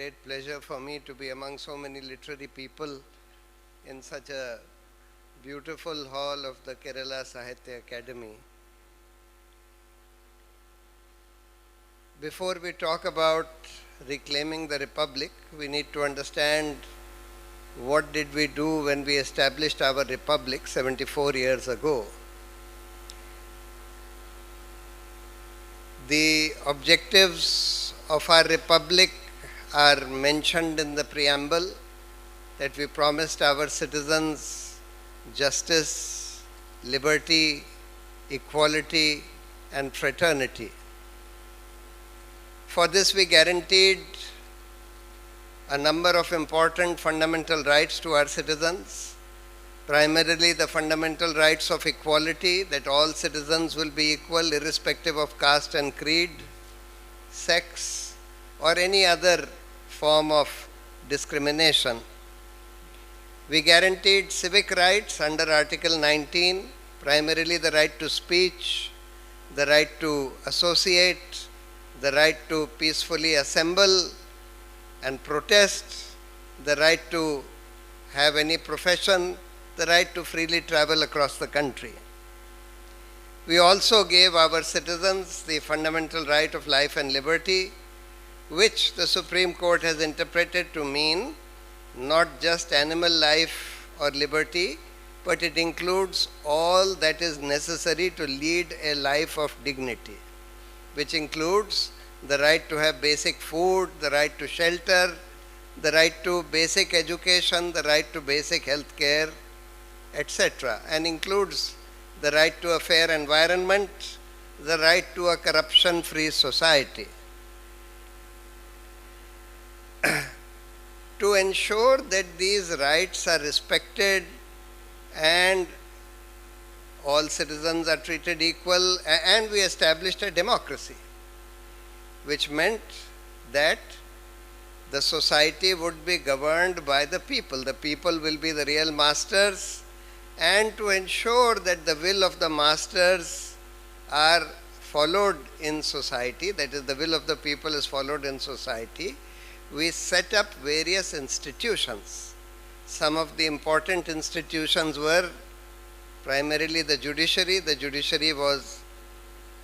great pleasure for me to be among so many literary people in such a beautiful hall of the Kerala Sahithya Academy. Before we talk about reclaiming the Republic, we need to understand what did we do when we established our Republic 74 years ago. The objectives of our Republic are mentioned in the preamble, that we promised our citizens justice, liberty, equality, and fraternity. For this, we guaranteed a number of important fundamental rights to our citizens, primarily the fundamental rights of equality, that all citizens will be equal irrespective of caste and creed, sex, or any other form of discrimination. We guaranteed civic rights under Article 19, primarily the right to speech, the right to associate, the right to peacefully assemble and protest, the right to have any profession, the right to freely travel across the country. We also gave our citizens the fundamental right of life and liberty, which the Supreme Court has interpreted to mean not just animal life or liberty, but it includes all that is necessary to lead a life of dignity, which includes the right to have basic food, the right to shelter, the right to basic education, the right to basic health care, etc., and includes the right to a fair environment, the right to a corruption-free society. To ensure that these rights are respected and all citizens are treated equal, and we established a democracy, which meant that the society would be governed by the people. The people will be the real masters, and to ensure that the will of the masters are followed in society, that is, the will of the people is followed in society, we set up various institutions. Some of the important institutions were primarily the judiciary. The judiciary was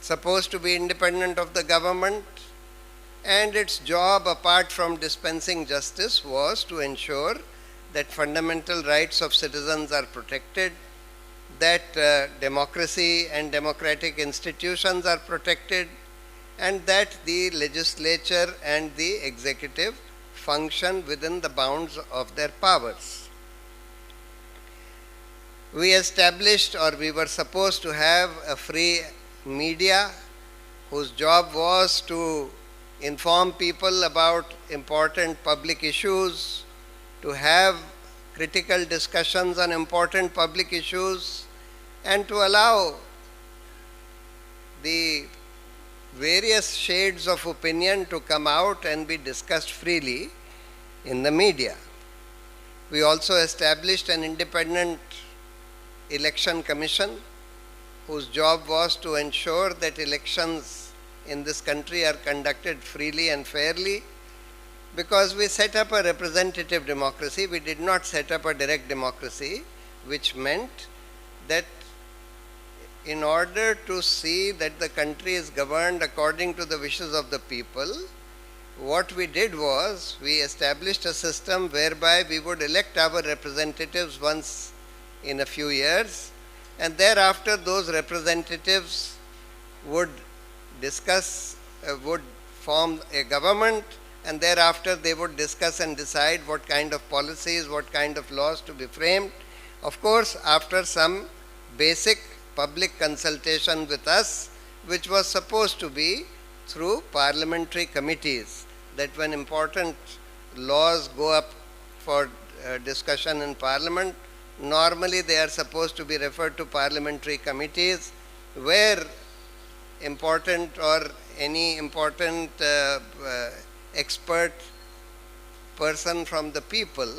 supposed to be independent of the government, and its job, apart from dispensing justice, was to ensure that fundamental rights of citizens are protected, that democracy and democratic institutions are protected, and that the legislature and the executive function within the bounds of their powers. We established, or we were supposed to have, a free media whose job was to inform people about important public issues, to have critical discussions on important public issues, and to allow the various shades of opinion to come out and be discussed freely in the media. We also established an independent election commission whose job was to ensure that elections in this country are conducted freely and fairly, because we set up a representative democracy. We did not set up a direct democracy, which meant that in order to see that the country is governed according to the wishes of the people, what we did was we established a system whereby we would elect our representatives once in a few years, and thereafter those representatives would discuss, would form a government, and thereafter they would discuss and decide what kind of policies, what kind of laws to be framed. Of course, after some basic public consultation with us, which was supposed to be through parliamentary committees, that when important laws go up for discussion in Parliament, normally they are supposed to be referred to parliamentary committees, where important or any important expert person from the people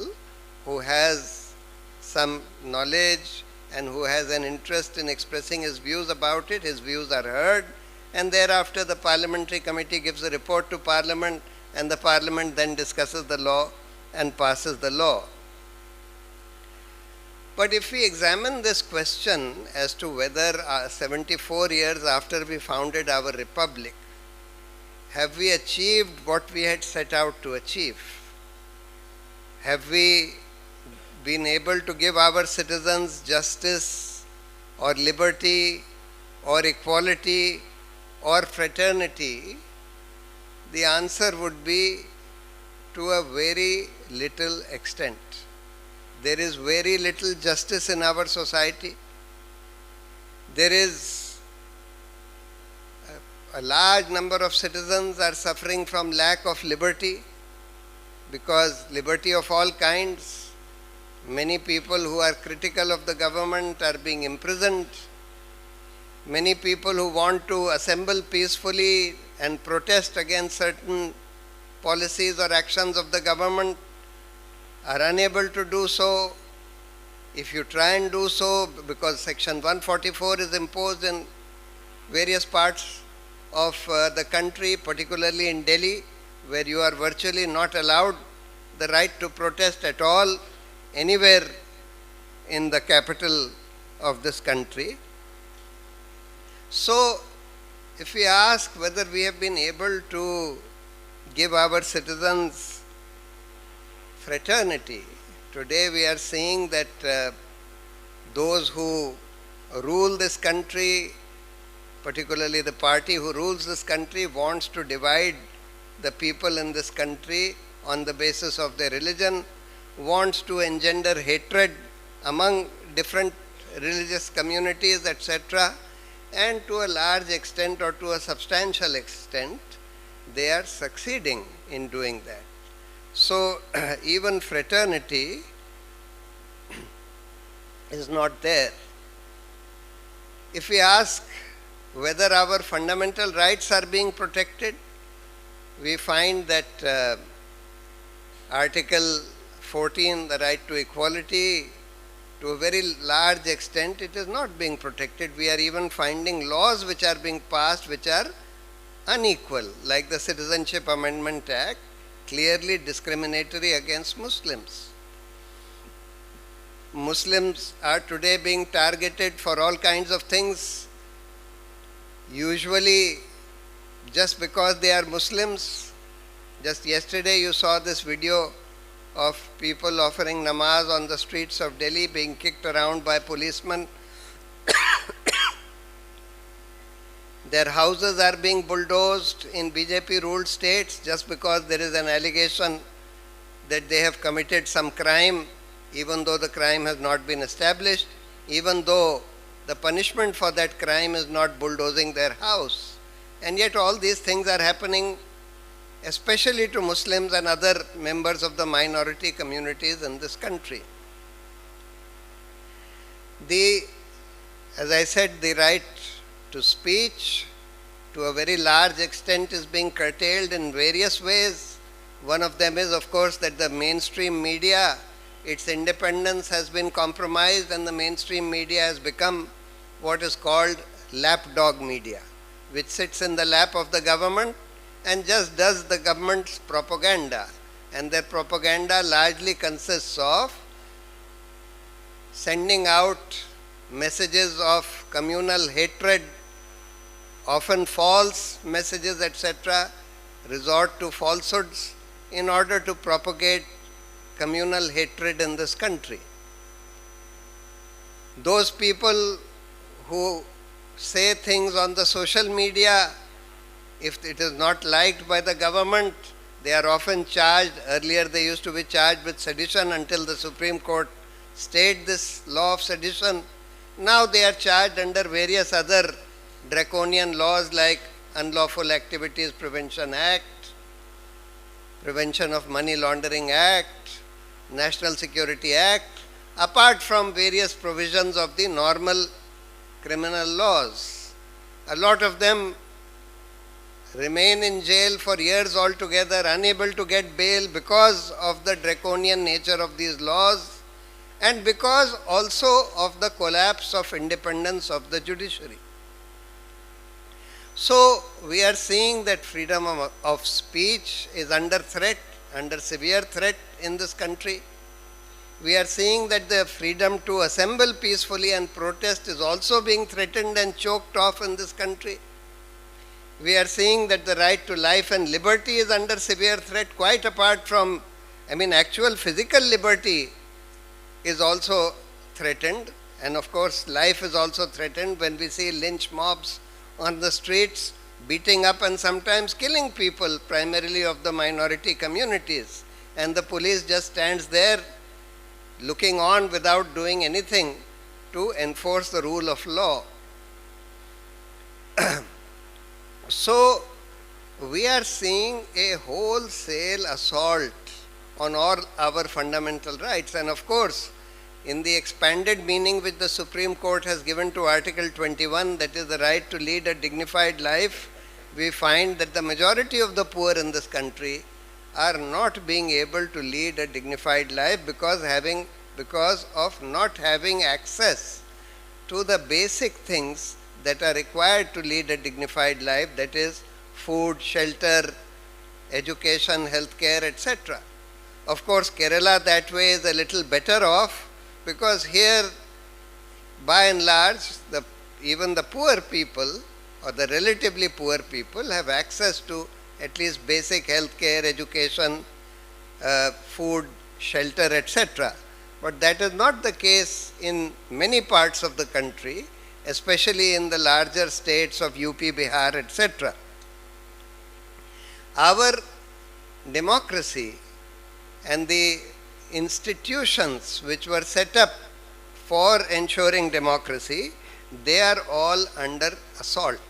who has some knowledge and who has an interest in expressing his views about it, his views are heard, and thereafter the parliamentary committee gives a report to Parliament, and the Parliament then discusses the law and passes the law. But if we examine this question as to whether 74 years after we founded our republic, have we achieved what we had set out to achieve? Have we been able to give our citizens justice or liberty or equality or fraternity? The answer would be to a very little extent. There is very little justice in our society. There is a large number of citizens are suffering from lack of liberty, because liberty of all kinds. Many people who are critical of the government are being imprisoned. Many people who want to assemble peacefully and protest against certain policies or actions of the government are unable to do so. If you try and do so, because Section 144 is imposed in various parts of the country, particularly in Delhi, where you are virtually not allowed the right to protest at all anywhere in the capital of this country. So, if we ask whether we have been able to give our citizens fraternity, today we are seeing that those who rule this country, particularly the party who rules this country, wants to divide the people in this country on the basis of their religion, wants to engender hatred among different religious communities, etc. And to a large extent or to a substantial extent, they are succeeding in doing that. So, even fraternity is not there. If we ask whether our fundamental rights are being protected, we find that Article 14, the right to equality, to a very large extent it is not being protected. We are even finding laws which are being passed which are unequal, like the Citizenship Amendment Act, clearly discriminatory against Muslims. Muslims are today being targeted for all kinds of things, usually just because they are Muslims. Just yesterday you saw this video of people offering namaz on the streets of Delhi being kicked around by policemen. Their houses are being bulldozed in BJP-ruled states just because there is an allegation that they have committed some crime, even though the crime has not been established, even though the punishment for that crime is not bulldozing their house. And yet all these things are happening, especially to Muslims and other members of the minority communities in this country. As I said, the right to speech to a very large extent is being curtailed in various ways. One of them is, of course, that the mainstream media, its independence has been compromised, and the mainstream media has become what is called lapdog media, which sits in the lap of the government and just does the government's propaganda. And their propaganda largely consists of sending out messages of communal hatred, often false messages, etc., resort to falsehoods in order to propagate communal hatred in this country. Those people who say things on the social media, if it is not liked by the government, they are often charged. Earlier they used to be charged with sedition until the Supreme Court stayed this law of sedition. Now they are charged under various other draconian laws like Unlawful Activities Prevention Act, Prevention of Money Laundering Act, National Security Act, apart from various provisions of the normal criminal laws. A lot of them remain in jail for years altogether, unable to get bail because of the draconian nature of these laws and because also of the collapse of independence of the judiciary. So we are seeing that freedom of speech is under threat, under severe threat in this country. We are seeing that the freedom to assemble peacefully and protest is also being threatened and choked off in this country. We are seeing that the right to life and liberty is under severe threat, quite apart from, actual physical liberty is also threatened. And of course, life is also threatened when we see lynch mobs on the streets, beating up and sometimes killing people, primarily of the minority communities. And the police just stands there looking on without doing anything to enforce the rule of law. So, we are seeing a wholesale assault on all our fundamental rights. And of course, in the expanded meaning which the Supreme Court has given to Article 21, that is the right to lead a dignified life, we find that the majority of the poor in this country are not being able to lead a dignified life because of not having access to the basic things that are required to lead a dignified life, that is food, shelter, education, healthcare, etc. Of course, Kerala that way is a little better off, because here, by and large, even the poor people or the relatively poor people have access to at least basic healthcare, education, food, shelter, etc. But that is not the case in many parts of the country, especially in the larger states of UP, Bihar, etc. Our democracy and the institutions which were set up for ensuring democracy, they are all under assault.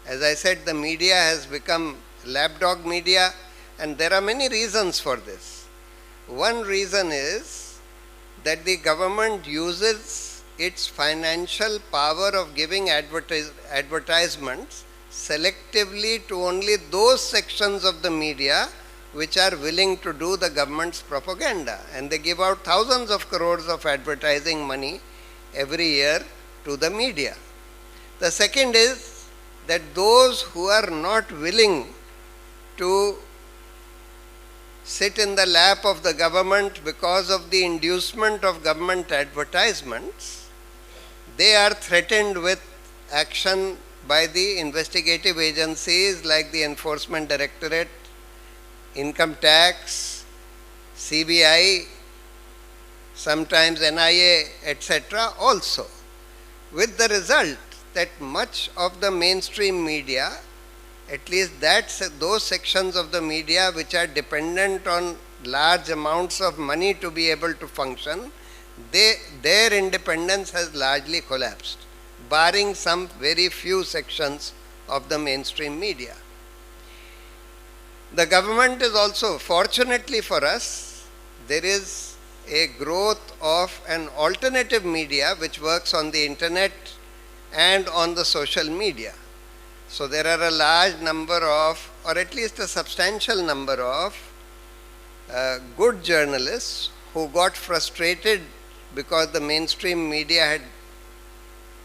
As I said, the media has become lapdog media, and there are many reasons for this. One reason is that the government uses its financial power of giving advertisements selectively to only those sections of the media which are willing to do the government's propaganda, and they give out thousands of crores of advertising money every year to the media. The second is that those who are not willing to sit in the lap of the government because of the inducement of government advertisements, they are threatened with action by the investigative agencies like the Enforcement Directorate, Income Tax, CBI, sometimes NIA, etc. also, with the result that much of the mainstream media, at least those sections of the media which are dependent on large amounts of money to be able to function, their independence has largely collapsed, barring some very few sections of the mainstream media. The government is also, fortunately for us, there is a growth of an alternative media which works on the internet and on the social media. So there are a large number of, or at least a substantial number of, good journalists who got frustrated because the mainstream media had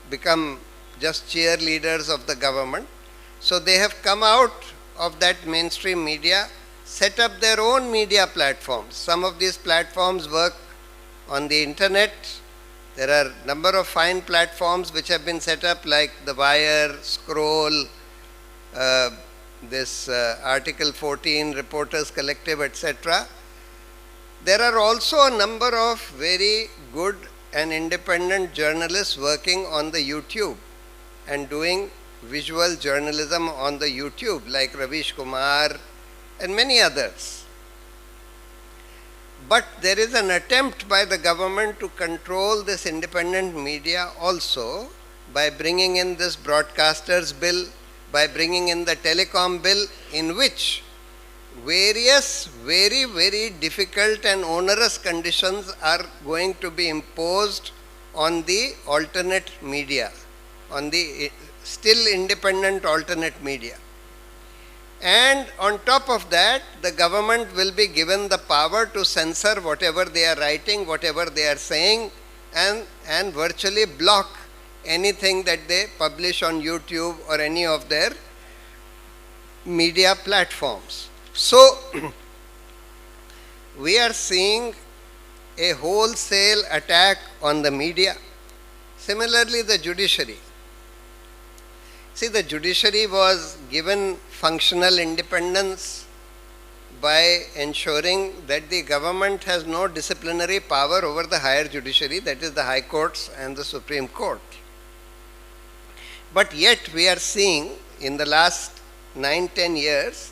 become just cheerleaders of the government. So they have come out of that mainstream media, set up their own media platforms. Some of these platforms work on the internet. There are a number of fine platforms which have been set up, like The Wire, Scroll, Article 14, Reporters Collective, etc. There are also a number of very good and independent journalists working on the YouTube and doing visual journalism on the YouTube, like Ravish Kumar and many others. But there is an attempt by the government to control this independent media also by bringing in this broadcasters bill, by bringing in the telecom bill, in which various very, very difficult and onerous conditions are going to be imposed on the alternate media, on the still independent alternate media. And on top of that, the government will be given the power to censor whatever they are writing, whatever they are saying, and virtually block anything that they publish on YouTube or any of their media platforms. So, we are seeing a wholesale attack on the media. Similarly, the judiciary. See, the judiciary was given functional independence by ensuring that the government has no disciplinary power over the higher judiciary, that is the high courts and the Supreme Court. But yet we are seeing in the last 9-10 years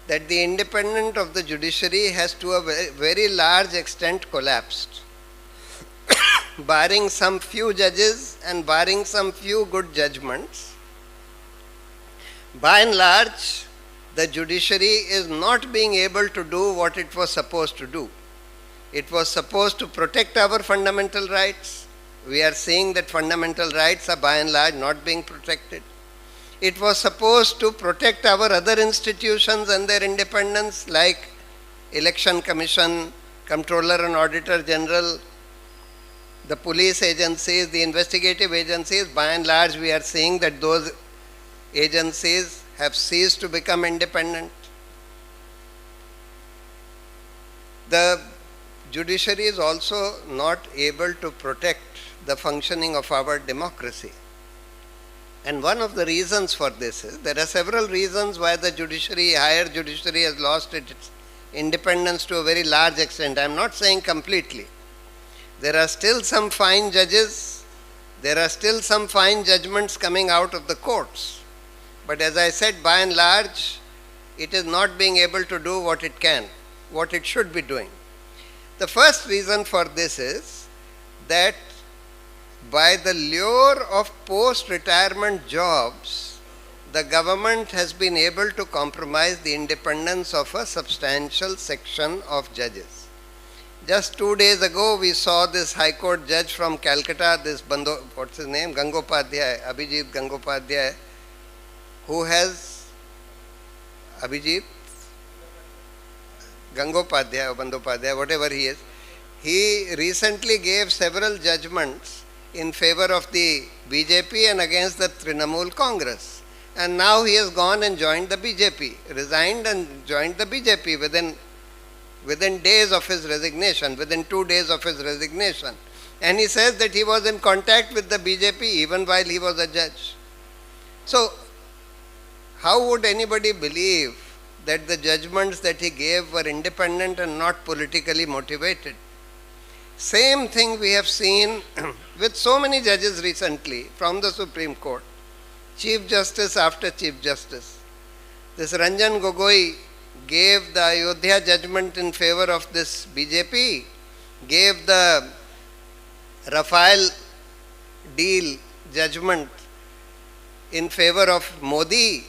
that the independence of the judiciary has to a very large extent collapsed. Barring some few judges and barring some few good judgments, by and large, the judiciary is not being able to do what it was supposed to do. It was supposed to protect our fundamental rights. We are seeing that fundamental rights are by and large not being protected. It was supposed to protect our other institutions and their independence, like Election Commission, Comptroller and Auditor General, the police agencies, the investigative agencies. By and large, we are seeing that those agencies have ceased to become independent. The judiciary is also not able to protect the functioning of our democracy. And one of the reasons for this is, there are several reasons why the judiciary, higher judiciary, has lost its independence to a very large extent. I am not saying completely. There are still some fine judges, there are still some fine judgments coming out of the courts. But as I said, by and large, it is not being able to do what it can, what it should be doing. The first reason for this is that by the lure of post-retirement jobs, the government has been able to compromise the independence of a substantial section of judges. Just 2 days ago, we saw this High Court judge from Calcutta, this what's his name? Gangopadhyay, Abhijit Gangopadhyay, who has Abhijit Gangopadhyay or Bandopadhyay, whatever he is. He recently gave several judgments in favor of the BJP and against the Trinamool Congress. And now he has gone and joined the BJP, resigned and joined the BJP within days of his resignation, within 2 days of his resignation. And he says that he was in contact with the BJP even while he was a judge. So, how would anybody believe that the judgments that he gave were independent and not politically motivated? Same thing we have seen with so many judges recently from the Supreme Court. Chief Justice after Chief Justice. This Ranjan Gogoi gave the Ayodhya judgment in favor of this BJP, gave the Rafale deal judgment in favor of Modi,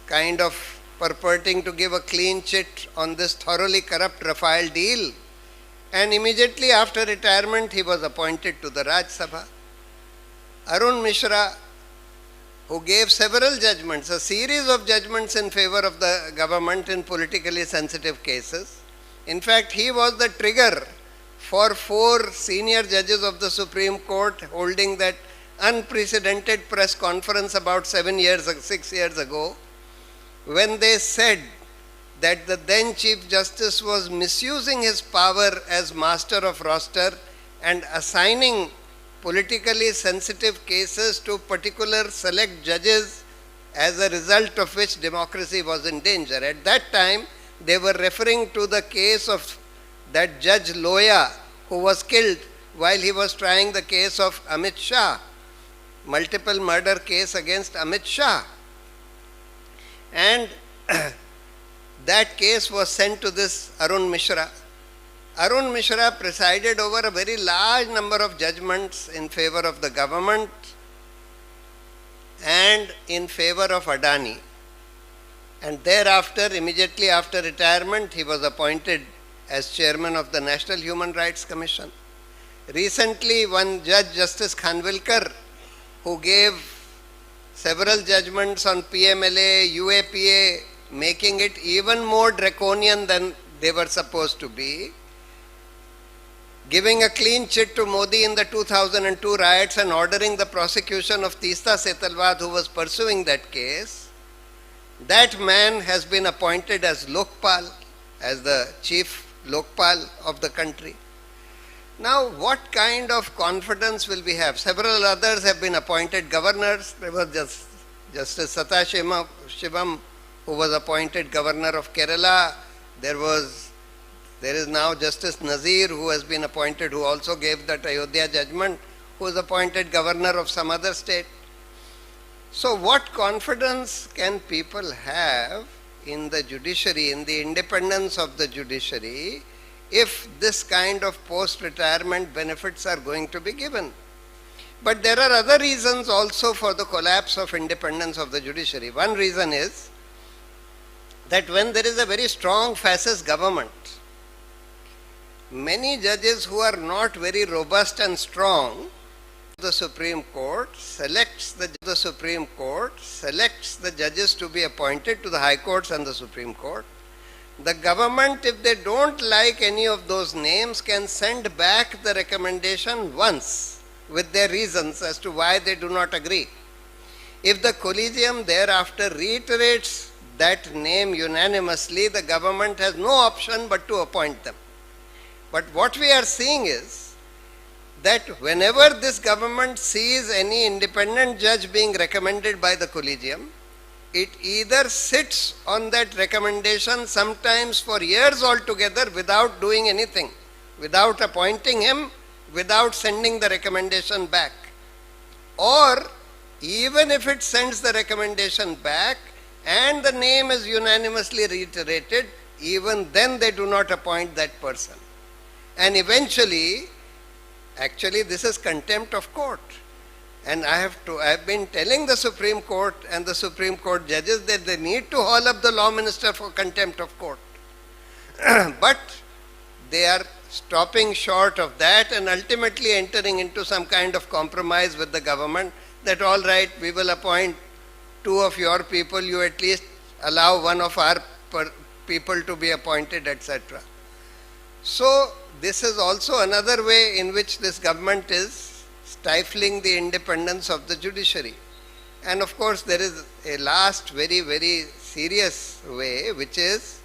kind of purporting to give a clean chit on this thoroughly corrupt Rafale deal. And immediately after retirement, he was appointed to the Raj Sabha. Arun Mishra, who gave several judgments, a series of judgments in favor of the government in politically sensitive cases. In fact, he was the trigger for 4 senior judges of the Supreme Court holding that unprecedented press conference about 6 years ago, when they said that the then Chief Justice was misusing his power as master of roster and assigning politically sensitive cases to particular select judges, as a result of which democracy was in danger. At that time, they were referring to the case of that Judge Loya, who was killed while he was trying the case of Amit Shah, multiple murder case against Amit Shah. And that case was sent to this Arun Mishra. Arun Mishra presided over a very large number of judgments in favor of the government and in favor of Adani. And thereafter, immediately after retirement, he was appointed as chairman of the National Human Rights Commission. Recently, one judge, Justice Khanwilkar, who gave several judgments on PMLA, UAPA, making it even more draconian than they were supposed to be, giving a clean chit to Modi in the 2002 riots and ordering the prosecution of Teesta Setalvad, who was pursuing that case. That man has been appointed as Lokpal, as the chief Lokpal of the country. Now, what kind of confidence will we have? Several others have been appointed governors. There was Justice Sathya Shivam, who was appointed governor of Kerala. There is now Justice Nazir, who has been appointed, who also gave that Ayodhya judgment, who is appointed governor of some other state. So what confidence can people have in the judiciary, in the independence of the judiciary, if this kind of post-retirement benefits are going to be given? But there are other reasons also for the collapse of independence of the judiciary. One reason is that when there is a very strong fascist government, many judges who are not very robust and strong, the Supreme Court selects the judges to be appointed to the High Courts and the Supreme Court. The government, if they don't like any of those names, can send back the recommendation once with their reasons as to why they do not agree. If the collegium thereafter reiterates that name unanimously, the government has no option but to appoint them. But what we are seeing is that whenever this government sees any independent judge being recommended by the collegium, it either sits on that recommendation sometimes for years altogether without doing anything, without appointing him, without sending the recommendation back. Or even if it sends the recommendation back and the name is unanimously reiterated, even then they do not appoint that person. And eventually, actually this is contempt of court. And I have been telling the Supreme Court and the Supreme Court judges that they need to haul up the law minister for contempt of court. But they are stopping short of that and ultimately entering into some kind of compromise with the government that all right, we will appoint 2 of your people, you at least allow 1 of our people to be appointed, etc. So this is also another way in which this government is stifling the independence of the judiciary. And of course there is a last very, very serious way, which is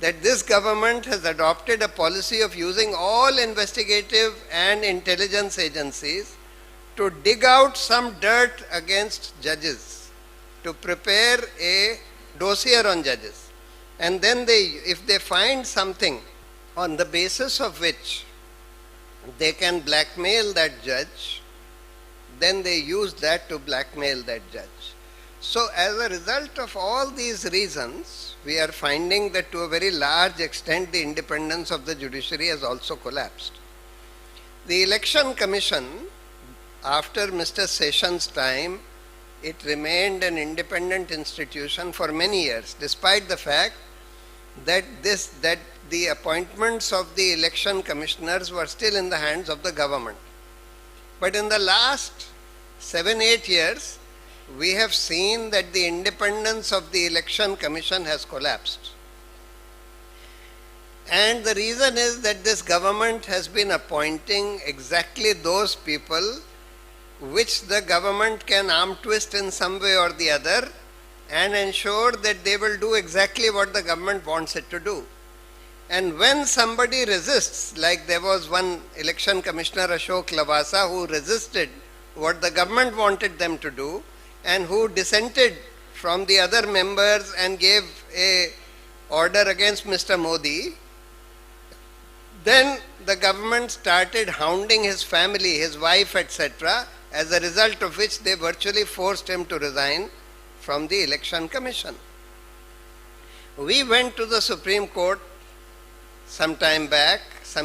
that this government has adopted a policy of using all investigative and intelligence agencies to dig out some dirt against judges, to prepare a dossier on judges. And then if they find something on the basis of which they can blackmail that judge, then they use that to blackmail that judge. So as a result of all these reasons, we are finding that to a very large extent the independence of the judiciary has also collapsed. The Election Commission, after Mr. Sessions' time, it remained an independent institution for many years, despite the fact that the appointments of the election commissioners were still in the hands of the government. But in the last 7-8 years, we have seen that the independence of the election commission has collapsed. And the reason is that this government has been appointing exactly those people which the government can arm twist in some way or the other and ensure that they will do exactly what the government wants it to do. And when somebody resists, like there was one election commissioner, Ashok Lavasa, who resisted what the government wanted them to do and who dissented from the other members and gave a order against Mr. Modi, then the government started hounding his family, his wife, etc., as a result of which they virtually forced him to resign from the Election Commission. We went to the Supreme Court some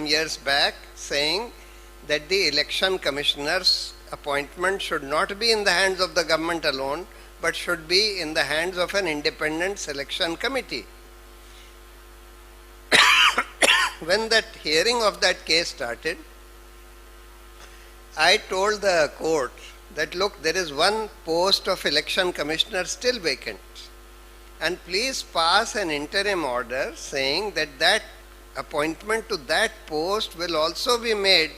years back, saying that the Election Commissioner's appointment should not be in the hands of the government alone, but should be in the hands of an independent selection committee. When that hearing of that case started, I told the court that look, there is one post of election commissioner still vacant, and please pass an interim order saying that that appointment to that post will also be made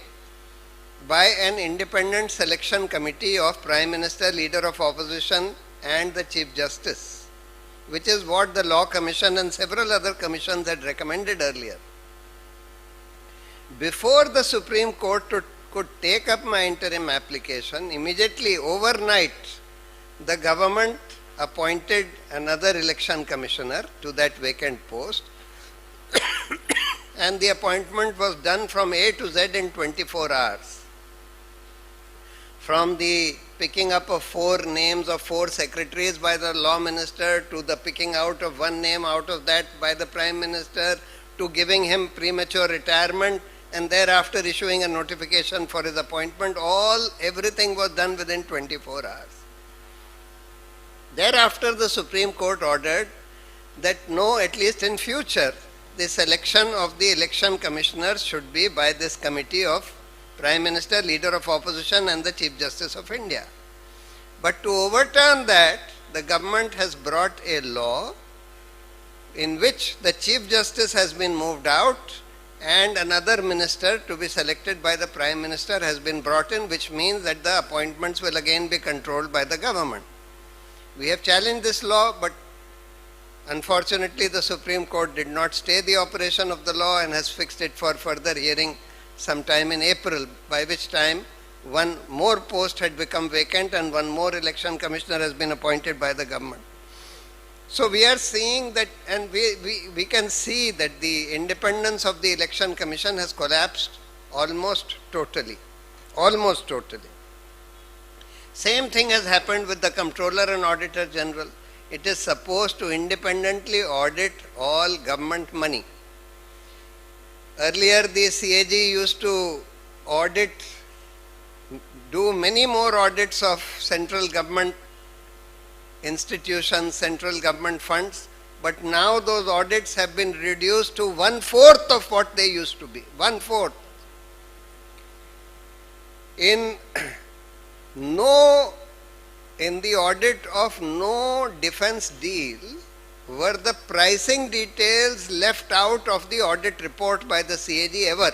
by an independent selection committee of Prime Minister, Leader of Opposition and the Chief Justice. which is what the Law Commission and several other commissions had recommended earlier. Before the Supreme Court could take up my interim application, immediately overnight, the government appointed another election commissioner to that vacant post, and the appointment was done from A to Z in 24 hours. From the picking up of 4 names of 4 secretaries by the law minister, to the picking out of 1 name out of that by the prime minister, to giving him premature retirement, and thereafter issuing a notification for his appointment, everything was done within 24 hours. Thereafter, the Supreme Court ordered that no, at least in future, the selection of the election commissioners should be by this committee of Prime Minister, Leader of Opposition and the Chief Justice of India. But to overturn that, the government has brought a law in which the Chief Justice has been moved out and another minister to be selected by the Prime Minister has been brought in, which means that the appointments will again be controlled by the government. We have challenged this law, but unfortunately the Supreme Court did not stay the operation of the law and has fixed it for further hearing sometime in April, by which time 1 more post had become vacant and 1 more election commissioner has been appointed by the government. So we are seeing that, and we can see that the independence of the election commission has collapsed almost totally. Almost totally. Same thing has happened with the Comptroller and Auditor General. It is supposed to independently audit all government money. Earlier the CAG used to do many more audits of central government institutions, central government funds, but now those audits have been reduced to 1/4 of what they used to be. 1/4. In the audit of no defense deal were the pricing details left out of the audit report by the CAG ever.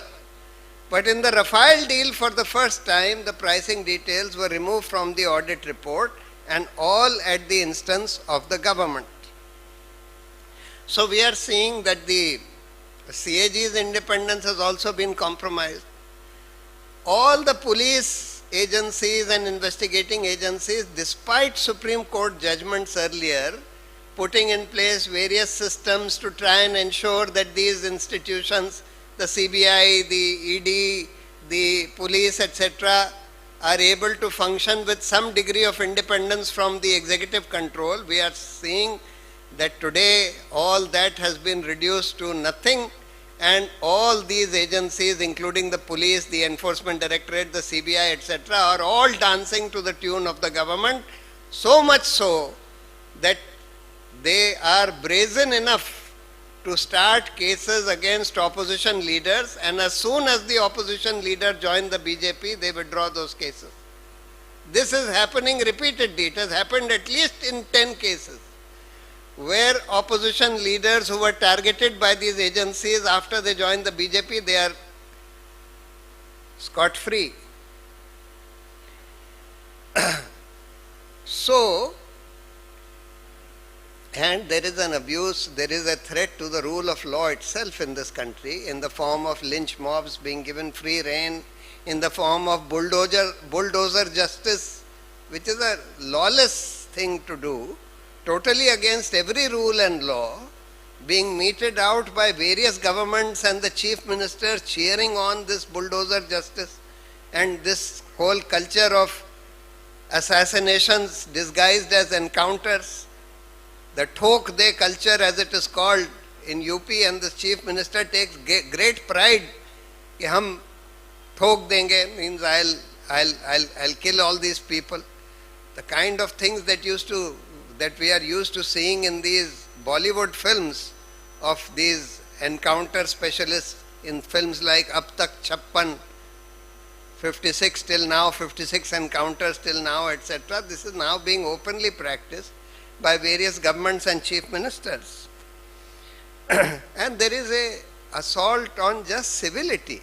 But in the Rafale deal, for the first time, the pricing details were removed from the audit report, and all at the instance of the government. So we are seeing that the CAG's independence has also been compromised. All the police agencies and investigating agencies, despite Supreme Court judgments earlier, putting in place various systems to try and ensure that these institutions, the CBI, the ED, the police, etc., are able to function with some degree of independence from the executive control. We are seeing that today all that has been reduced to nothing, and all these agencies, including the police, the enforcement directorate, the CBI, etc., are all dancing to the tune of the government, so much so that they are brazen enough to start cases against opposition leaders, and as soon as the opposition leader joined the BJP, they withdraw those cases. This is happening repeatedly. It has happened at least in 10 cases, where opposition leaders who were targeted by these agencies after they joined the BJP, they are scot-free. So, and there is an abuse, there is a threat to the rule of law itself in this country, in the form of lynch mobs being given free rein, in the form of bulldozer justice, which is a lawless thing to do, totally against every rule and law, being meted out by various governments and the chief minister cheering on this bulldozer justice, and this whole culture of assassinations disguised as encounters, the Thok De culture as it is called in UP, and the chief minister takes great pride कि हम ठोक देंगे, means I'll kill all these people. The kind of things that we are used to seeing in these Bollywood films of these encounter specialists in films like Ab Tak Chappan, 56 till now, 56 encounters till now, etc. This is now being openly practiced by various governments and chief ministers. And there is a assault on just civility.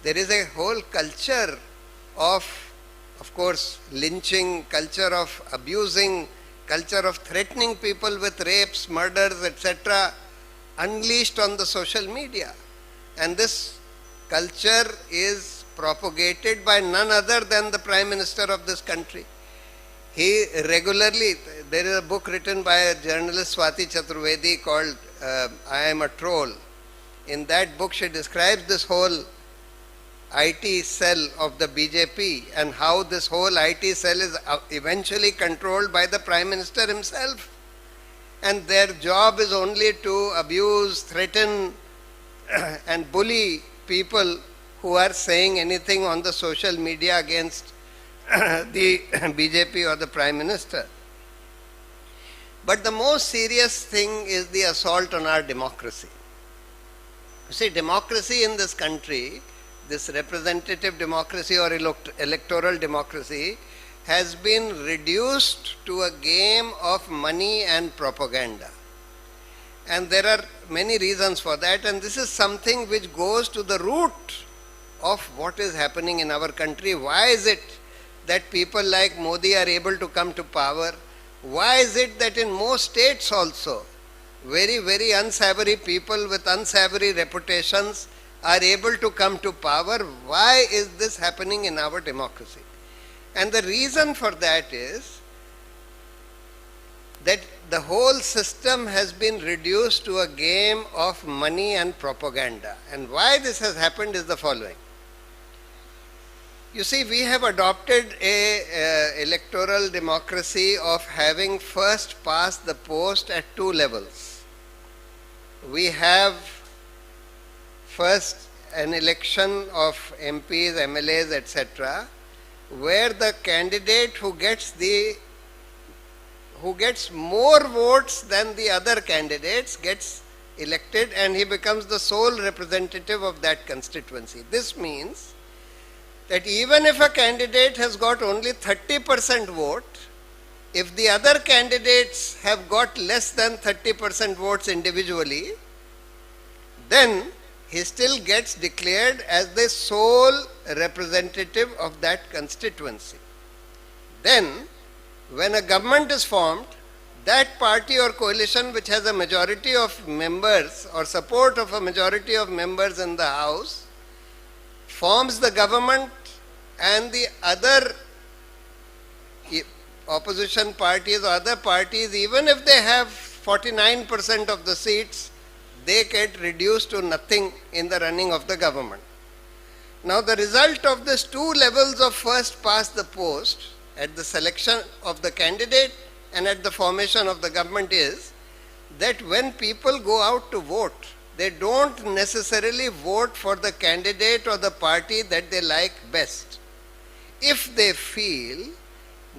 There is a whole culture of course, lynching, culture of abusing culture of threatening people with rapes, murders, etc., unleashed on the social media. And this culture is propagated by none other than the Prime Minister of this country. He regularly, there is a book written by a journalist, Swati Chaturvedi, called I Am a Troll. In that book, she describes this whole IT cell of the BJP and how this whole IT cell is eventually controlled by the Prime Minister himself. And their job is only to abuse, threaten and bully people who are saying anything on the social media against the BJP or the Prime Minister. But the most serious thing is the assault on our democracy. You see, democracy in this country, this representative democracy or electoral democracy, has been reduced to a game of money and propaganda. And there are many reasons for that, and this is something which goes to the root of what is happening in our country. Why is it that people like Modi are able to come to power? Why is it that in most states also, very, very unsavory people with unsavory reputations are able to come to power? Why is this happening in our democracy? And the reason for that is that the whole system has been reduced to a game of money and propaganda. And why this has happened is the following. You see, we have adopted a electoral democracy of having first past the post at two levels. We have first an election of MPs, MLAs, etc., where the candidate who gets more votes than the other candidates gets elected, and he becomes the sole representative of that constituency. This means that even if a candidate has got only 30% vote, if the other candidates have got less than 30% votes individually, then he still gets declared as the sole representative of that constituency. Then, when a government is formed, that party or coalition which has a majority of members or support of a majority of members in the House forms the government, and the other opposition parties or other parties, even if they have 49% of the seats, they get reduced to nothing in the running of the government. Now the result of these two levels of first past the post at the selection of the candidate and at the formation of the government is that when people go out to vote, they don't necessarily vote for the candidate or the party that they like best. If they feel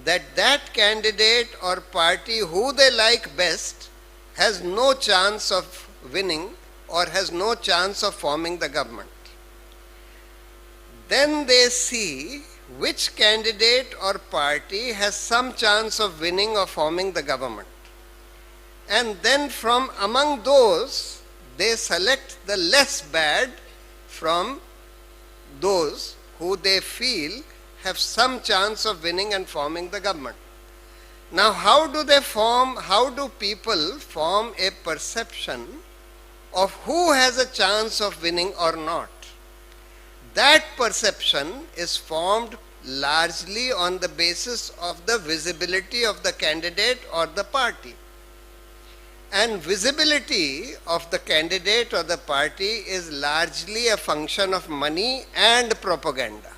that that candidate or party who they like best has no chance of winning or has no chance of forming the government, then they see which candidate or party has some chance of winning or forming the government. And then from among those, they select the less bad from those who they feel have some chance of winning and forming the government. Now, how do people form a perception of who has a chance of winning or not? That perception is formed largely on the basis of the visibility of the candidate or the party. And visibility of the candidate or the party is largely a function of money and propaganda.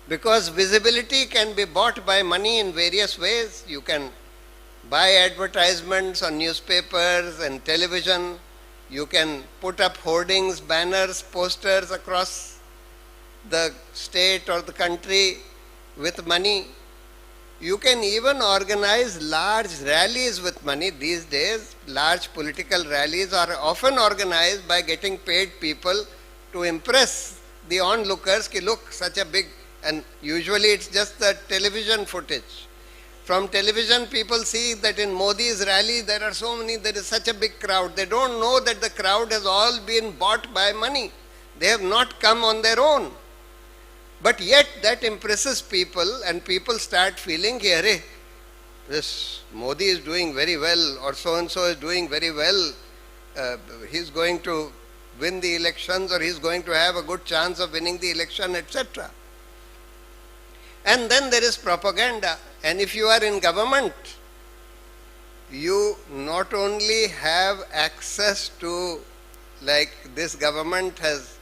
Because visibility can be bought by money in various ways. You can buy advertisements on newspapers and television. You can put up hoardings, banners, posters across the state or the country with money. You can even organize large rallies with money. These days, large political rallies are often organized by getting paid people to impress the onlookers. Ki look, such a big, and usually it's just the television footage. From television, people see that in Modi's rally there are so many, there is such a big crowd. They don't know that the crowd has all been bought by money. They have not come on their own. But yet that impresses people, and people start feeling, here, this Modi is doing very well, or so-and-so is doing very well, he's going to win the elections, or he's going to have a good chance of winning the election, etc. And then there is propaganda. And if you are in government, you not only have access to, like this government has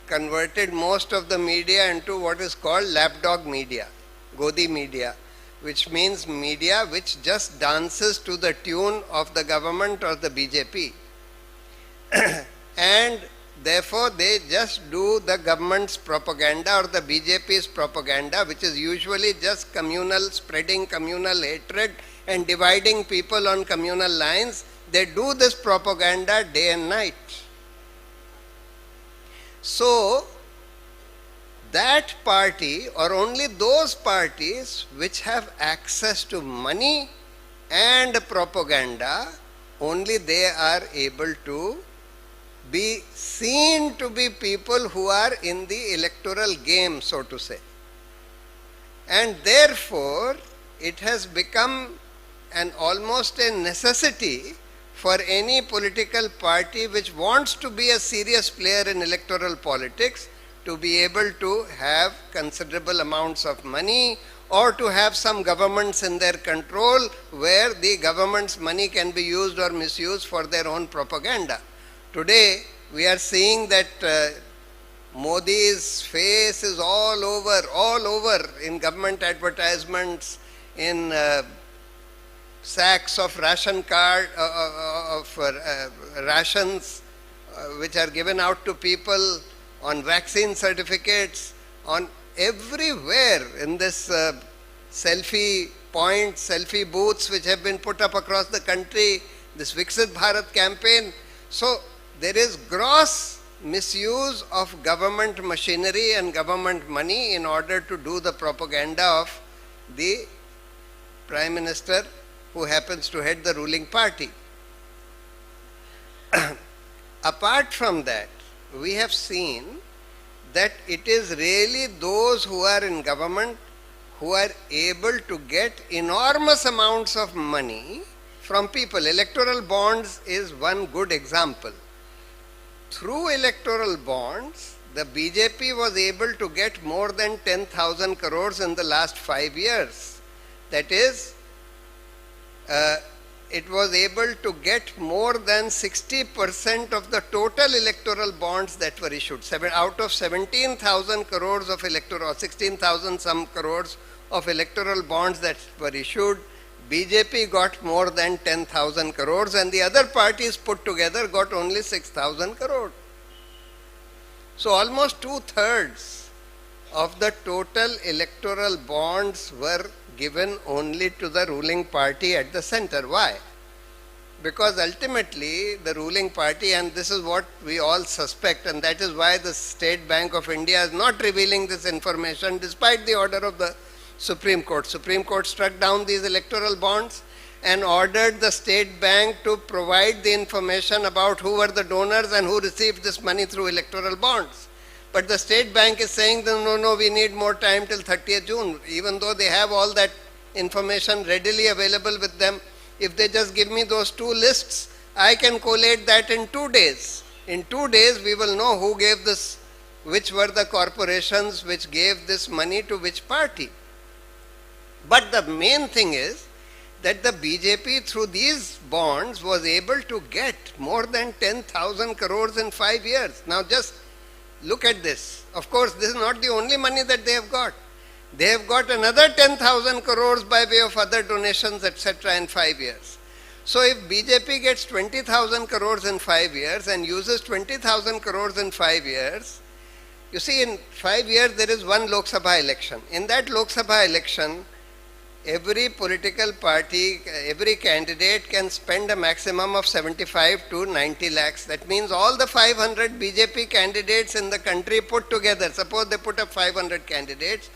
converted most of the media into what is called lapdog media, Godi media, which means media which just dances to the tune of the government or the BJP. And therefore they just do the government's propaganda or the BJP's propaganda, which is usually just communal, spreading communal hatred and dividing people on communal lines. They do this propaganda day and night. So, that party, or only those parties which have access to money and propaganda, only they are able to be seen to be people who are in the electoral game, so to say. And therefore, it has become almost a necessity for any political party which wants to be a serious player in electoral politics to be able to have considerable amounts of money, or to have some governments in their control where the government's money can be used or misused for their own propaganda. Today, we are seeing that Modi's face is all over in government advertisements, in sacks of rations which are given out to people, on vaccine certificates, on everywhere in this selfie points, selfie booths which have been put up across the country, this Viksit Bharat campaign. So there is gross misuse of government machinery and government money in order to do the propaganda of the Prime Minister who happens to head the ruling party. Apart from that, we have seen that it is really those who are in government who are able to get enormous amounts of money from people. Electoral bonds is one good example. Through electoral bonds, the BJP was able to get more than 10,000 crores in the last 5 years. That is, it was able to get more than 60% of the total electoral bonds that were issued. Out of 17,000 crores of electoral, 16,000 some crores of electoral bonds that were issued, BJP got more than 10,000 crores, and the other parties put together got only 6,000 crores. So almost 2/3 of the total electoral bonds were given only to the ruling party at the center. Why? Because ultimately the ruling party, and this is what we all suspect, and that is why the State Bank of India is not revealing this information despite the order of the Supreme Court. Supreme Court struck down these electoral bonds and ordered the State Bank to provide the information about who were the donors and who received this money through electoral bonds. But the State Bank is saying that no, we need more time till 30th June, even though they have all that information readily available with them. If they just give me those two lists, I can collate that in 2 days. In 2 days, we will know who gave this, which were the corporations which gave this money to which party. But the main thing is that the BJP through these bonds was able to get more than 10,000 crores in 5 years. Now just look at this. Of course, this is not the only money that they have got. They have got another 10,000 crores by way of other donations, etc. in 5 years. So if BJP gets 20,000 crores in 5 years and uses 20,000 crores in 5 years, you see, in 5 years there is one Lok Sabha election. In that Lok Sabha election, every political party, every candidate can spend a maximum of 75 to 90 lakhs. That means all the 500 BJP candidates in the country put together, suppose they put up 500 candidates,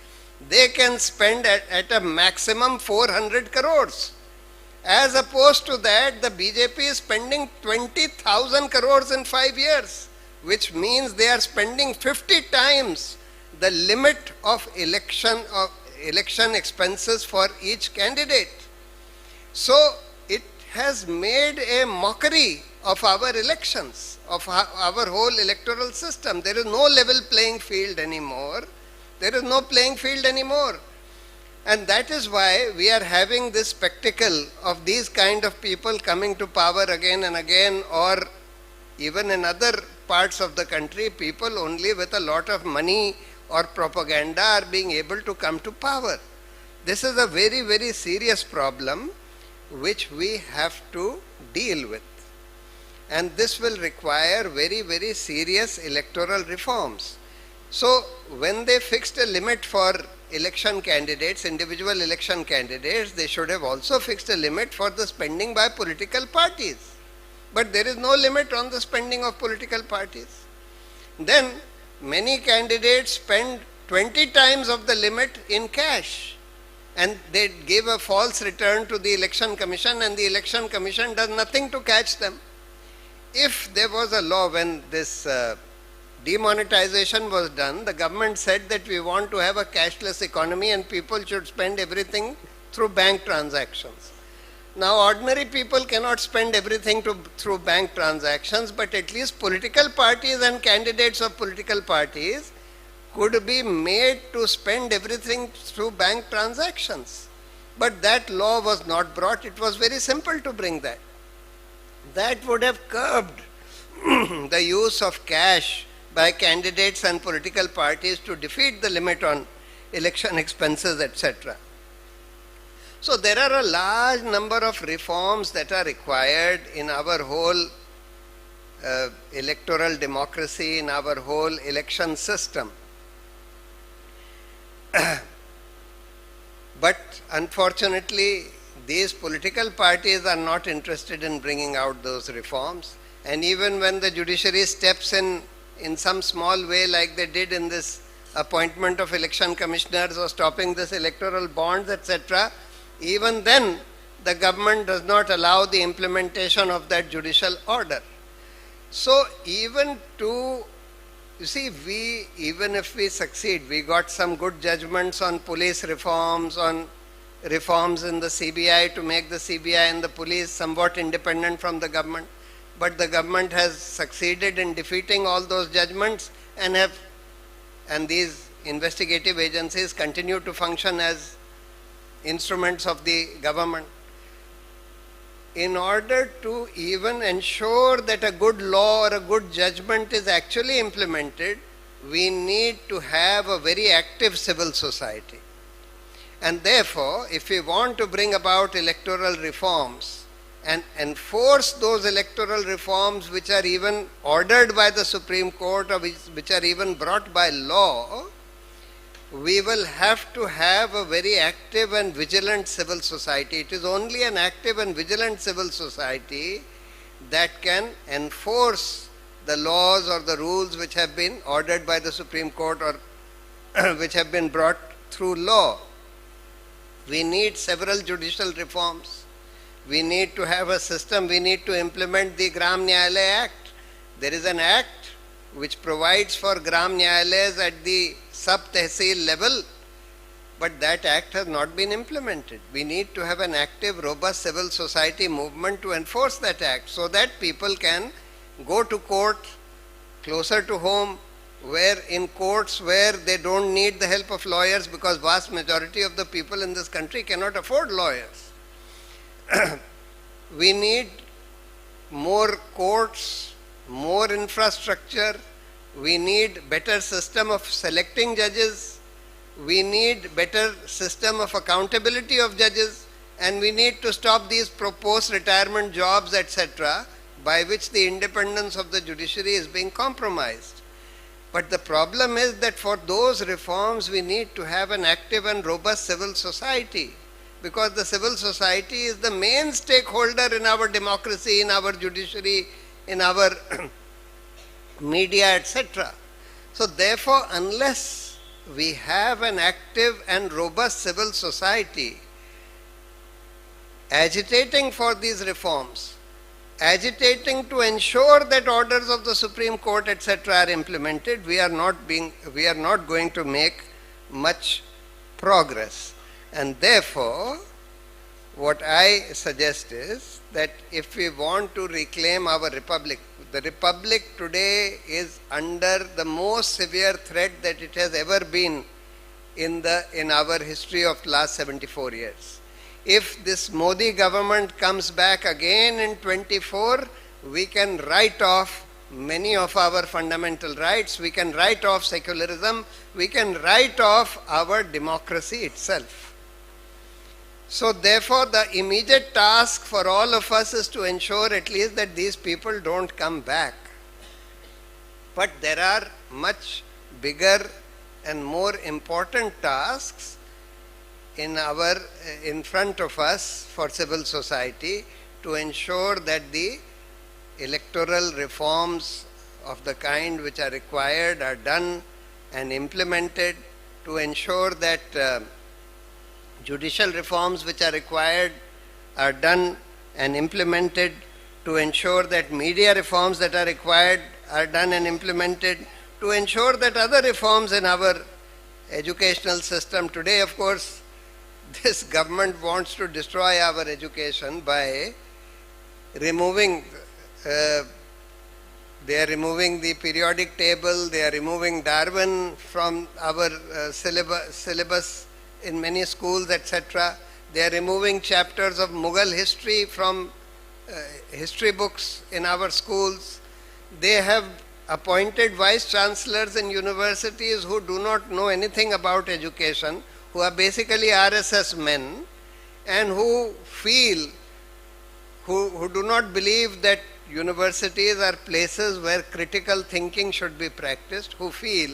they can spend at a maximum 400 crores. As opposed to that, the BJP is spending 20,000 crores in 5 years, which means they are spending 50 times the limit of election expenses for each candidate. So it has made a mockery of our elections, of our whole electoral system. There is no level playing field anymore. There is no playing field anymore. And that is why we are having this spectacle of these kind of people coming to power again and again, or even in other parts of the country, people only with a lot of money or propaganda are being able to come to power. This is a very, very serious problem which we have to deal with. And this will require very, very serious electoral reforms. So when they fixed a limit for election candidates, individual election candidates, they should have also fixed a limit for the spending by political parties. But there is no limit on the spending of political parties. Then many candidates spend 20 times of the limit in cash. And they give a false return to the election commission, and the election commission does nothing to catch them. If there was a law when this demonetization was done, the government said that we want to have a cashless economy and people should spend everything through bank transactions. Now ordinary people cannot spend everything through bank transactions, but at least political parties and candidates of political parties could be made to spend everything through bank transactions. But that law was not brought. It was very simple to bring that. That would have curbed the use of cash by candidates and political parties to defeat the limit on election expenses, etc. So there are a large number of reforms that are required in our whole electoral democracy, in our whole election system. But unfortunately, these political parties are not interested in bringing out those reforms. And even when the judiciary steps in some small way, like they did in this appointment of election commissioners or stopping this electoral bonds, etc., even then the government does not allow the implementation of that judicial order. So even to, you see, even if we succeed, we got some good judgments on police reforms, on reforms in the CBI to make the CBI and the police somewhat independent from the government. But the government has succeeded in defeating all those judgments, and these investigative agencies continue to function as instruments of the government. In order to even ensure that a good law or a good judgment is actually implemented, we need to have a very active civil society. And therefore, if we want to bring about electoral reforms and enforce those electoral reforms which are even ordered by the Supreme Court or which are even brought by law, we will have to have a very active and vigilant civil society. It is only an active and vigilant civil society that can enforce the laws or the rules which have been ordered by the Supreme Court or which have been brought through law. We need several judicial reforms. We need to have a system. We need to implement the Gram Nyayalaya Act. There is an act which provides for Gram Nyayalayas at the sub-tehsil level, but that act has not been implemented. We need to have an active, robust civil society movement to enforce that act so that people can go to court closer to home, where in courts where they don't need the help of lawyers, because vast majority of the people in this country cannot afford lawyers. We need more courts, more infrastructure. We need better system of selecting judges. We need better system of accountability of judges, and we need to stop these proposed retirement jobs, etc., by which the independence of the judiciary is being compromised. But the problem is that for those reforms we need to have an active and robust civil society, because the civil society is the main stakeholder in our democracy, in our judiciary, in our media, etc. So therefore, unless we have an active and robust civil society agitating for these reforms, agitating to ensure that orders of the Supreme Court, etc., are implemented, we are not going to make much progress. And therefore, what I suggest is that if we want to reclaim our republic, the republic today is under the most severe threat that it has ever been in our history of last 74 years. If this Modi government comes back again in 24, we can write off many of our fundamental rights, we can write off secularism, we can write off our democracy itself. So therefore the immediate task for all of us is to ensure at least that these people don't come back. But there are much bigger and more important tasks in front of us for civil society to ensure that the electoral reforms of the kind which are required are done and implemented, to ensure that judicial reforms which are required are done and implemented, to ensure that media reforms that are required are done and implemented, to ensure that other reforms in our educational system. Today, of course, this government wants to destroy our education by removing they are removing the periodic table, they are removing Darwin from our syllabus in many schools, etc. They are removing chapters of Mughal history from history books in our schools. They have appointed vice chancellors in universities who do not know anything about education, who are basically RSS men, and who do not believe that universities are places where critical thinking should be practiced, who feel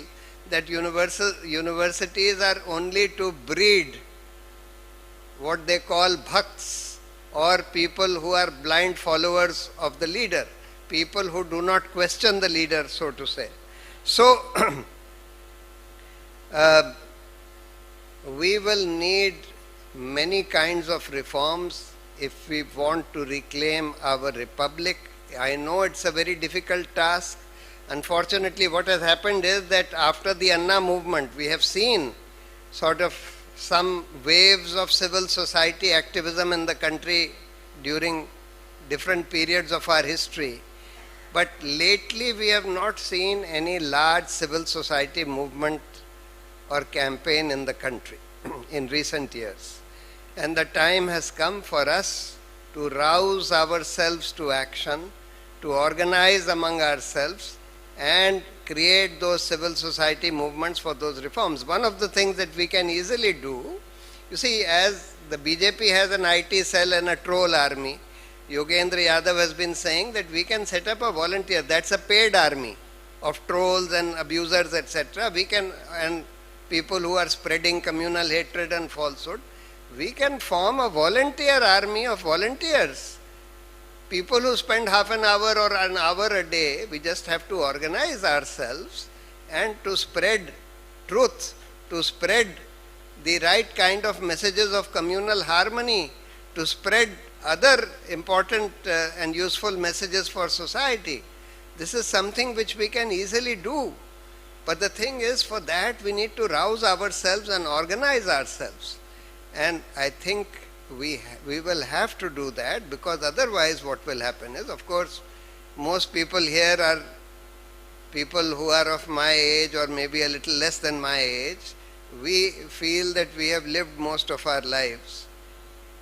that universities are only to breed what they call bhakts, or people who are blind followers of the leader, people who do not question the leader, so to say. So, we will need many kinds of reforms if we want to reclaim our republic. I know it's a very difficult task. Unfortunately, what has happened is that after the Anna movement, we have seen sort of some waves of civil society activism in the country during different periods of our history. But lately, we have not seen any large civil society movement or campaign in the country in recent years. And the time has come for us to rouse ourselves to action, to organize among ourselves and create those civil society movements for those reforms. One of the things that we can easily do, you see, as the BJP has an IT cell and a troll army, Yogendra Yadav has been saying that we can set up a volunteer, that's a paid army of trolls and abusers, etc. We can, and people who are spreading communal hatred and falsehood, we can form a volunteer army of volunteers. People who spend half an hour or an hour a day, we just have to organize ourselves and to spread truth, to spread the right kind of messages of communal harmony, to spread other important and useful messages for society. This is something which we can easily do. But the thing is, for that we need to rouse ourselves and organize ourselves. And I think we will have to do that, because otherwise what will happen is, of course, most people here are people who are of my age or maybe a little less than my age. We feel that we have lived most of our lives.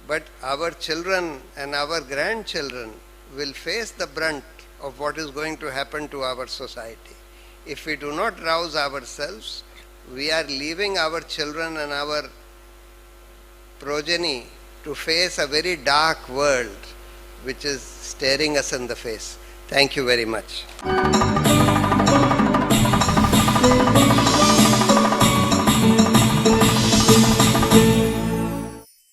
But our children and our grandchildren will face the brunt of what is going to happen to our society. If we do not rouse ourselves, we are leaving our children and our progeny to face a very dark world which is staring us in the face. Thank you very much.